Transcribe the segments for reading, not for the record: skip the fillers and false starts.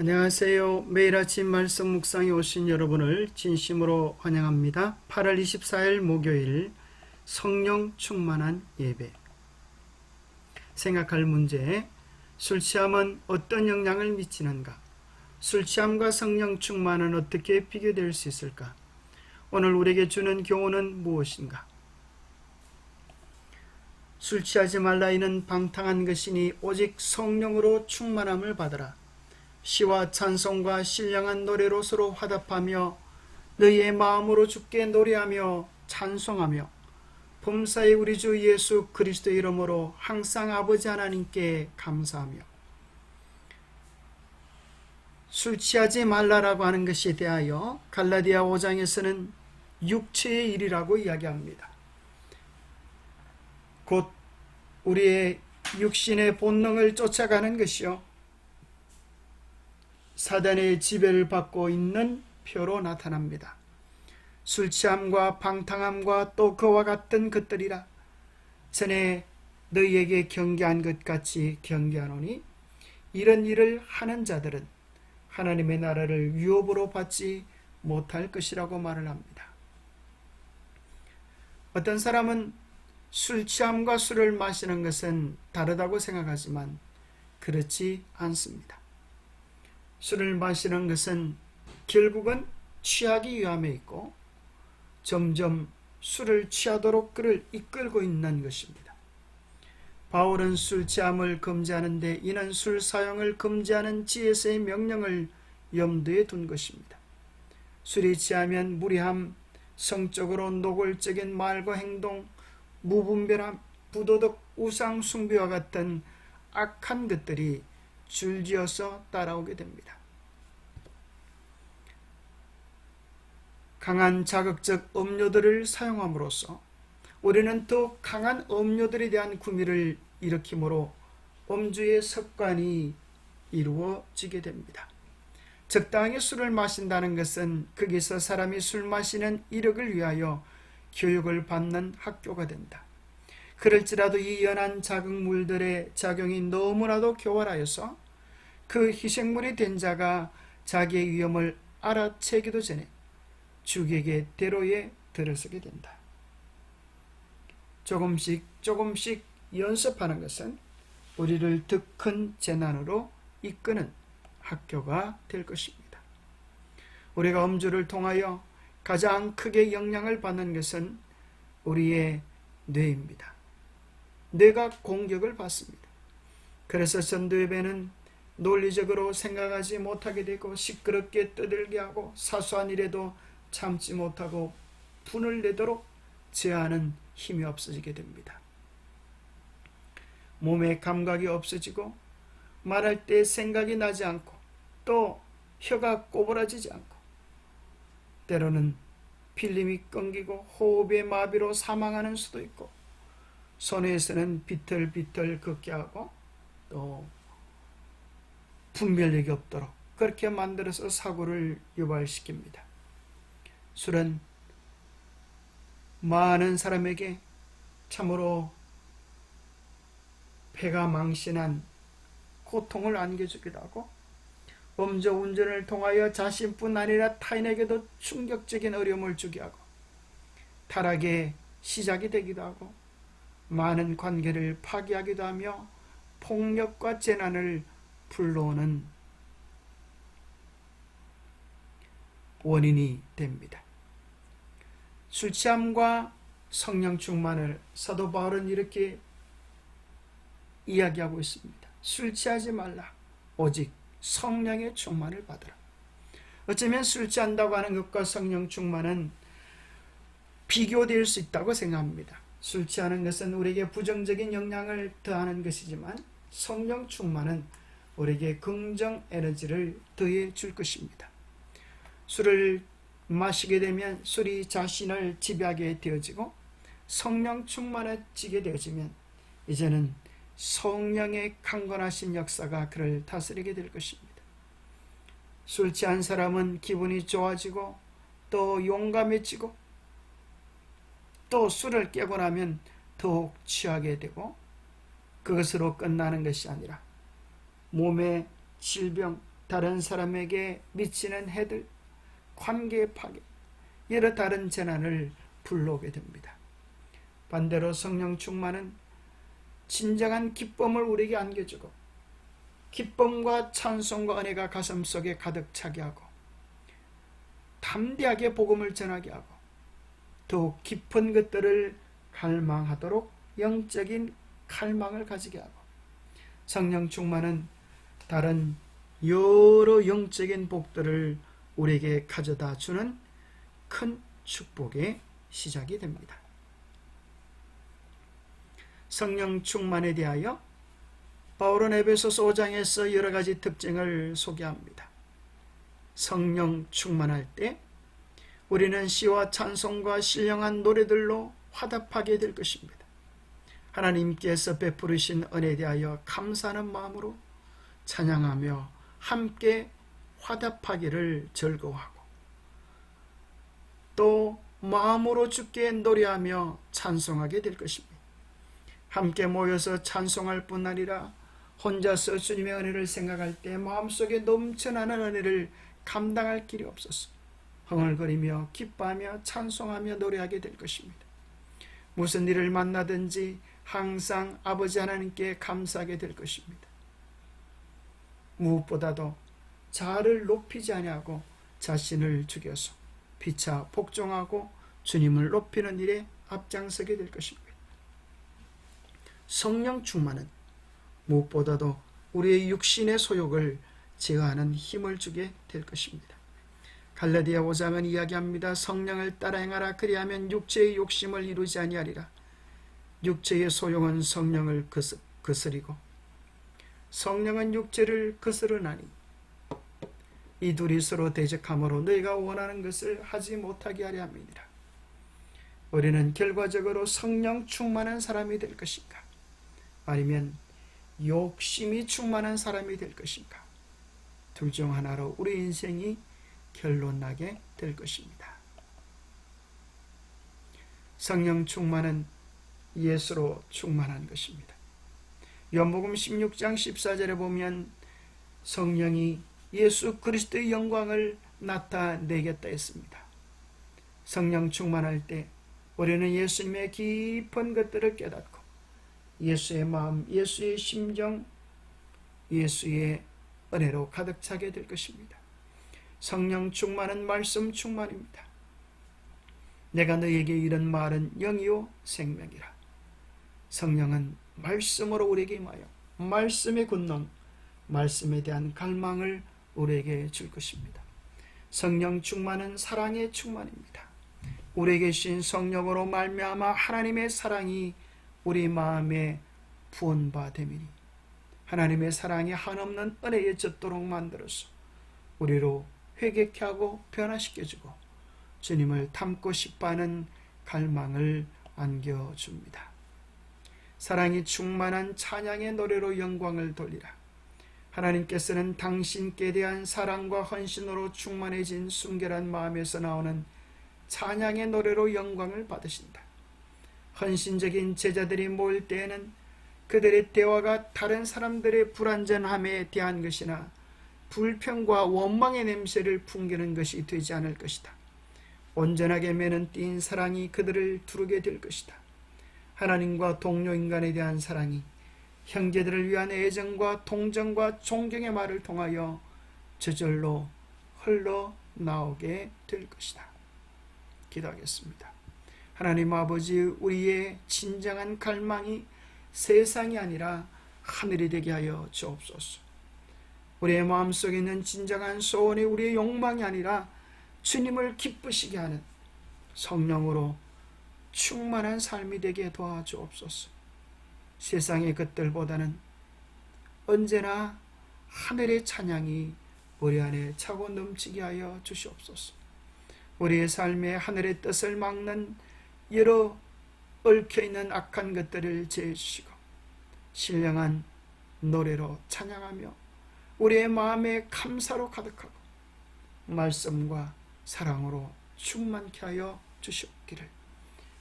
안녕하세요. 매일 아침 말씀 묵상에 오신 여러분을 진심으로 환영합니다. 8월 24일 목요일 성령 충만한 예배. 생각할 문제: 술 취함은 어떤 영향을 미치는가? 술 취함과 성령 충만은 어떻게 비교될 수 있을까? 오늘 우리에게 주는 교훈은 무엇인가? 술 취하지 말라 이는 방탕한 것이니 오직 성령으로 충만함을 받으라. 시와 찬송과 신령한 노래로 서로 화답하며 너희의 마음으로 주께 노래하며 찬송하며 범사의 우리 주 예수 그리스도의 이름으로 항상 아버지 하나님께 감사하며. 술 취하지 말라라고 하는 것에 대하여 갈라디아 5장에서는 육체의 일이라고 이야기합니다. 곧 우리의 육신의 본능을 쫓아가는 것이요, 사단의 지배를 받고 있는 표로 나타납니다. 술 취함과 방탕함과 또 그와 같은 것들이라 전에 너희에게 경계한 것 같이 경계하노니 이런 일을 하는 자들은 하나님의 나라를 유업으로 받지 못할 것이라고 말을 합니다. 어떤 사람은 술 취함과 술을 마시는 것은 다르다고 생각하지만 그렇지 않습니다. 술을 마시는 것은 결국은 취하기 위함에 있고 점점 술을 취하도록 그를 이끌고 있는 것입니다. 바울은 술 취함을 금지하는데 이는 술 사용을 금지하는 지에서의 명령을 염두에 둔 것입니다. 술이 취하면 무리함, 성적으로 노골적인 말과 행동, 무분별함, 부도덕, 우상 숭배와 같은 악한 것들이 줄지어서 따라오게 됩니다. 강한 자극적 음료들을 사용함으로써 우리는 더 강한 음료들에 대한 구미를 일으키므로 음주의 습관이 이루어지게 됩니다. 적당히 술을 마신다는 것은 거기서 사람이 술 마시는 이력을 위하여 교육을 받는 학교가 된다. 그럴지라도 이 연한 자극물들의 작용이 너무나도 교활하여서 그 희생물이 된 자가 자기의 위험을 알아채기도 전에 주객의 대로에 들어서게 된다. 조금씩 연습하는 것은 우리를 더 큰 재난으로 이끄는 학교가 될 것입니다. 우리가 음주를 통하여 가장 크게 영향을 받는 것은 우리의 뇌입니다. 뇌가 공격을 받습니다. 그래서 전도예배는 논리적으로 생각하지 못하게 되고 시끄럽게 떠들게 하고 사소한 일에도 참지 못하고 분을 내도록 제하는 힘이 없어지게 됩니다. 몸의 감각이 없어지고 말할 때 생각이 나지 않고 또 혀가 꼬부라지지 않고 때로는 필름이 끊기고 호흡의 마비로 사망하는 수도 있고 손에서는 비틀비틀 걷게 하고 또 분별력이 없도록 그렇게 만들어서 사고를 유발시킵니다. 술은 많은 사람에게 참으로 폐가 망신한 고통을 안겨주기도 하고 음주운전을 통하여 자신뿐 아니라 타인에게도 충격적인 어려움을 주게 하고 타락의 시작이 되기도 하고 많은 관계를 파괴하기도 하며 폭력과 재난을 불러오는 원인이 됩니다. 술 취함과 성령 충만을 사도 바울은 이렇게 이야기하고 있습니다. 술 취하지 말라. 오직 성령의 충만을 받으라. 어쩌면 술 취한다고 하는 것과 성령 충만은 비교될 수 있다고 생각합니다. 술 취하는 것은 우리에게 부정적인 영향을 더하는 것이지만 성령 충만은 우리에게 긍정 에너지를 더해 줄 것입니다. 술을 마시게 되면 술이 자신을 지배하게 되어지고 성령 충만해지게 되어지면 이제는 성령의 강건하신 역사가 그를 다스리게 될 것입니다. 술 취한 사람은 기분이 좋아지고 또 용감해지고 또 술을 깨고 나면 더욱 취하게 되고 그것으로 끝나는 것이 아니라 몸의 질병, 다른 사람에게 미치는 해들, 관계 파괴, 여러 다른 재난을 불러오게 됩니다. 반대로 성령 충만은 진정한 기쁨을 우리에게 안겨주고 기쁨과 찬송과 은혜가 가슴속에 가득 차게 하고 담대하게 복음을 전하게 하고 더욱 깊은 것들을 갈망하도록 영적인 갈망을 가지게 하고 성령 충만은 다른 여러 영적인 복들을 우리에게 가져다 주는 큰 축복의 시작이 됩니다. 성령 충만에 대하여 바울은 에베소서 5장에서 여러 가지 특징을 소개합니다. 성령 충만할 때 우리는 시와 찬송과 신령한 노래들로 화답하게 될 것입니다. 하나님께서 베푸르신 은혜에 대하여 감사하는 마음으로 찬양하며 함께 화답하기를 즐거워하고 또 마음으로 주께 노래하며 찬송하게 될 것입니다. 함께 모여서 찬송할 뿐 아니라 혼자서 주님의 은혜를 생각할 때 마음속에 넘쳐나는 은혜를 감당할 길이 없어서 흥얼거리며 기뻐하며 찬송하며 노래하게 될 것입니다. 무슨 일을 만나든지 항상 아버지 하나님께 감사하게 될 것입니다. 무엇보다도 자아를 높이지 아니하고 자신을 죽여서 피차 복종하고 주님을 높이는 일에 앞장서게 될 것입니다. 성령 충만은 무엇보다도 우리의 육신의 소욕을 제어하는 힘을 주게 될 것입니다. 갈라디아 5장은 이야기합니다. 성령을 따라 행하라. 그리하면 육체의 욕심을 이루지 아니하리라. 육체의 소욕은 성령을 거스리고 성령은 육체를 거스르나니 이 둘이 서로 대적함으로 너희가 원하는 것을 하지 못하게 하려 함이니라. 우리는 결과적으로 성령 충만한 사람이 될 것인가, 아니면 욕심이 충만한 사람이 될 것인가, 둘 중 하나로 우리 인생이 결론나게 될 것입니다. 성령 충만은 예수로 충만한 것입니다. 요한복음 16장 14절에 보면 성령이 예수 그리스도의 영광을 나타내겠다 했습니다. 성령 충만할 때 우리는 예수님의 깊은 것들을 깨닫고 예수의 마음, 예수의 심정, 예수의 은혜로 가득 차게 될 것입니다. 성령 충만은 말씀 충만입니다. 내가 너희에게 이런 말은 영이요 생명이라. 성령은 말씀으로 우리에게 임하여 말씀의 권능, 말씀에 대한 갈망을 우리에게 줄 것입니다. 성령 충만은 사랑의 충만입니다. 우리에게 주신 성령으로 말미암아 하나님의 사랑이 우리 마음에 부은바됨이니 하나님의 사랑이 한없는 은혜에 젖도록 만들어서 우리로 회개케 하고 변화시켜주고 주님을 닮고 싶어하는 갈망을 안겨줍니다. 사랑이 충만한 찬양의 노래로 영광을 돌리라. 하나님께서는 당신께 대한 사랑과 헌신으로 충만해진 순결한 마음에서 나오는 찬양의 노래로 영광을 받으신다. 헌신적인 제자들이 모일 때에는 그들의 대화가 다른 사람들의 불완전함에 대한 것이나 불평과 원망의 냄새를 풍기는 것이 되지 않을 것이다. 온전하게 매는 띈 사랑이 그들을 두르게 될 것이다. 하나님과 동료 인간에 대한 사랑이 형제들을 위한 애정과 동정과 존경의 말을 통하여 저절로 흘러나오게 될 것이다. 기도하겠습니다. 하나님 아버지, 우리의 진정한 갈망이 세상이 아니라 하늘이 되게 하여 주옵소서. 우리의 마음속에 있는 진정한 소원이 우리의 욕망이 아니라 주님을 기쁘시게 하는 성령으로 충만한 삶이 되게 도와주옵소서. 세상의 것들보다는 언제나 하늘의 찬양이 우리 안에 차고 넘치게 하여 주시옵소서. 우리의 삶에 하늘의 뜻을 막는 여러 얽혀있는 악한 것들을 제해주시고 신령한 노래로 찬양하며 우리의 마음에 감사로 가득하고 말씀과 사랑으로 충만케 하여 주시옵기를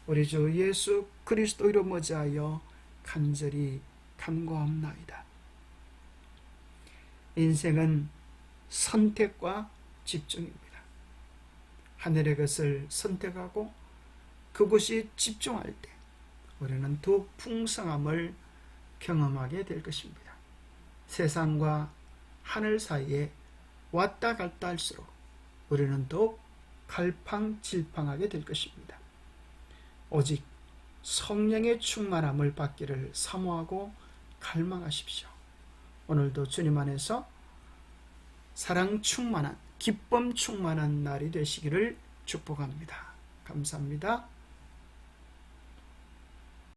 우리 주 예수 그리스도 이름 의지하여 간절히 간구하옵나이다. 인생은 선택과 집중입니다. 하늘의 것을 선택하고 그곳이 집중할 때 우리는 더욱 풍성함을 경험하게 될 것입니다. 세상과 하늘 사이에 왔다 갔다 할수록 우리는 더욱 갈팡질팡하게 될 것입니다. 오직 성령의 충만함을 받기를 사모하고 갈망하십시오. 오늘도 주님 안에서 사랑 충만한, 기쁨 충만한 날이 되시기를 축복합니다. 감사합니다.